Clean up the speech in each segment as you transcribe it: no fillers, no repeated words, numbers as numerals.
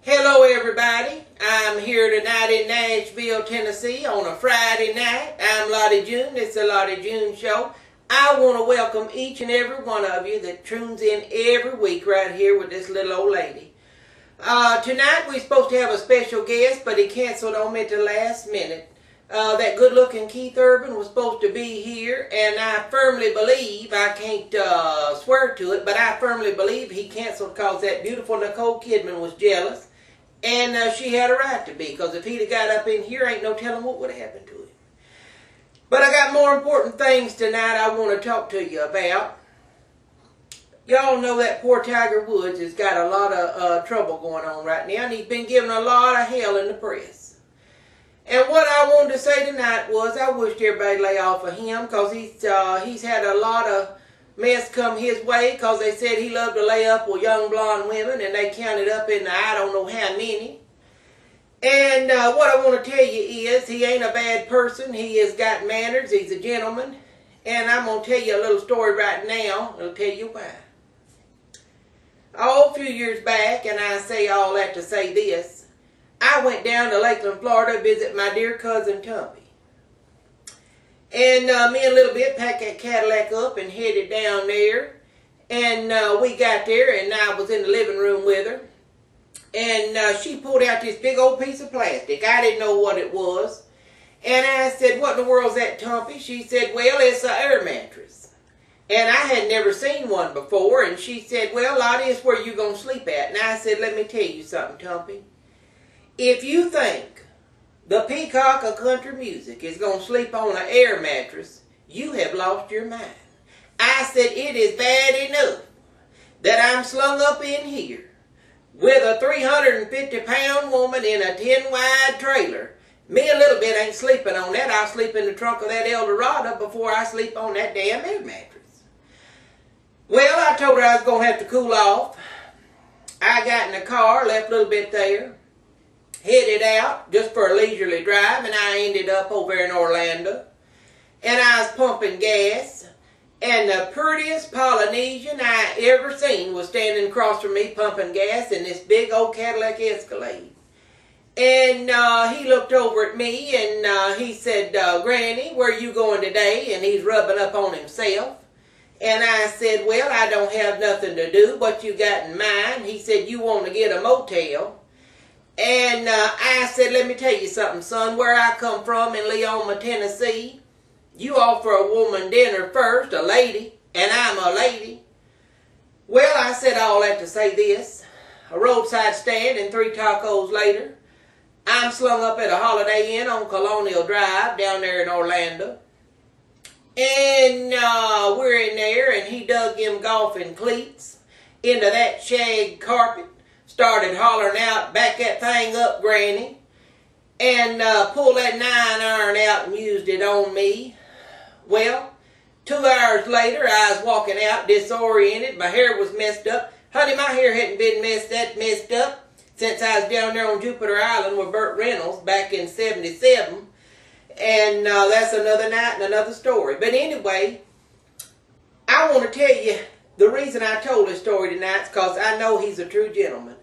Hello everybody, I'm here tonight in Nashville, Tennessee on a Friday night. I'm Lottie June, it's the Lottie June Show. I want to welcome each and every one of you that tunes in every week right here with this little old lady. Tonight we're supposed to have a special guest, but he canceled on me at the last minute. That good-looking Keith Urban was supposed to be here, and I firmly believe, I can't swear to it, but I firmly believe he canceled because that beautiful Nicole Kidman was jealous. And she had a right to be, because if he'd have got up in here, ain't no telling what would have happened to him. But I got more important things tonight I want to talk to you about. Y'all know that poor Tiger Woods has got a lot of trouble going on right now, and he's been given a lot of hell in the press. And what I wanted to say tonight was I wished everybody lay off of him, because he's had a lot of mess come his way, because they said he loved to lay up with young blonde women, and they counted up in the I don't know how many. And what I want to tell you is he ain't a bad person. He has got manners. He's a gentleman. And I'm going to tell you a little story right now. I'll tell you why. A few years back, and I say all that to say this, I went down to Lakeland, Florida to visit my dear cousin Tumpy. And me and Little Bit packed that Cadillac up and headed down there. And we got there, and I was in the living room with her. And she pulled out this big old piece of plastic. I didn't know what it was. And I said, "What in the world's that, Tumpy?" She said, "Well, it's an air mattress." And I had never seen one before. And she said, "Well, Lottie, it's where you going to sleep at." And I said, "Let me tell you something, Tumpy. If you think the Peacock of country music is going to sleep on an air mattress, you have lost your mind." I said, "It is bad enough that I'm slung up in here with a 350-pound woman in a 10-wide trailer. Me a little bit ain't sleeping on that. I'll sleep in the trunk of that Eldorado before I sleep on that damn air mattress." Well, I told her I was going to have to cool off. I got in the car, left a little bit there, headed out just for a leisurely drive, and I ended up over in Orlando. And I was pumping gas, and the prettiest Polynesian I ever seen was standing across from me pumping gas in this big old Cadillac Escalade. And he looked over at me, and he said, "Granny, where you going today?" And he's rubbing up on himself. And I said, "Well, I don't have nothing to do. What you got in mind?" He said, "You want to get a motel." And I said, "Let me tell you something, son. Where I come from in Leoma, Tennessee, you offer a woman dinner first, a lady, and I'm a lady." Well, I said all that to say this. A roadside stand and 3 tacos later, I'm slung up at a Holiday Inn on Colonial Drive down there in Orlando. And we're in there, and he dug them golfing cleats into that shag carpet, started hollering out, "Back that thing up, Granny," and pulled that 9-iron out and used it on me. Well, 2 hours later, I was walking out disoriented. My hair was messed up. Honey, my hair hadn't been messed up since I was down there on Jupiter Island with Burt Reynolds back in '77. And that's another night and another story. But anyway, I want to tell you the reason I told this story tonight is because I know he's a true gentleman.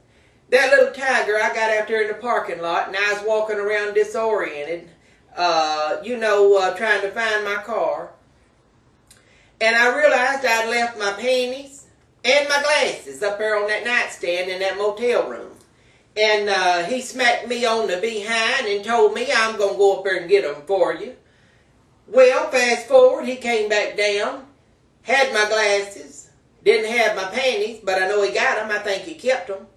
That little tiger, I got out there in the parking lot, and I was walking around disoriented, trying to find my car. And I realized I'd left my panties and my glasses up there on that nightstand in that motel room. And he smacked me on the behind and told me, "I'm going to go up there and get them for you." Well, fast forward, he came back down, had my glasses, didn't have my panties, but I know he got them. I think he kept them.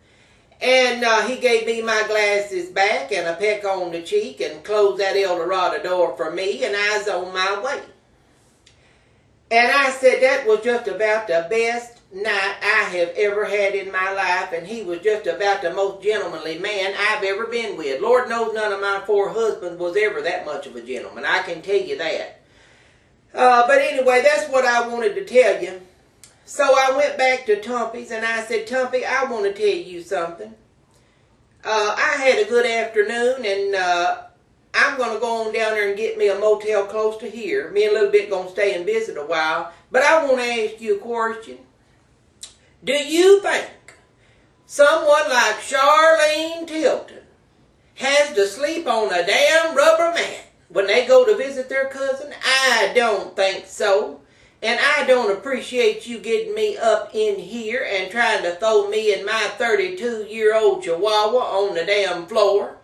And he gave me my glasses back and a peck on the cheek and closed that Eldorado door for me, and I was on my way. And I said that was just about the best night I have ever had in my life, and he was just about the most gentlemanly man I've ever been with. Lord knows none of my 4 husbands was ever that much of a gentleman. I can tell you that. But anyway, that's what I wanted to tell you. So I went back to Tumpy's, and I said, "Tumpy, I want to tell you something. I had a good afternoon, and I'm going to go on down there and get me a motel close to here. Me and Little Bit going to stay and visit a while. But I want to ask you a question. Do you think someone like Charlene has to sleep on a damn rubber mat when they go to visit their cousin? I don't think so. And I don't appreciate you getting me up in here and trying to throw me and my 32-year-old chihuahua on the damn floor.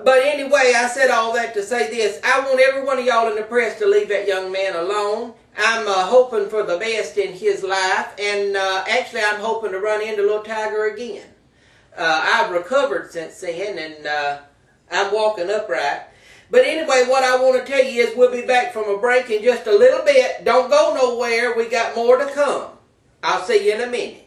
But anyway, I said all that to say this. I want every one of y'all in the press to leave that young man alone. I'm hoping for the best in his life. And actually, I'm hoping to run into Little Tiger again. I've recovered since then, and I'm walking upright. But anyway, what I want to tell you is we'll be back from a break in just a little bit. Don't go nowhere. We got more to come. I'll see you in a minute.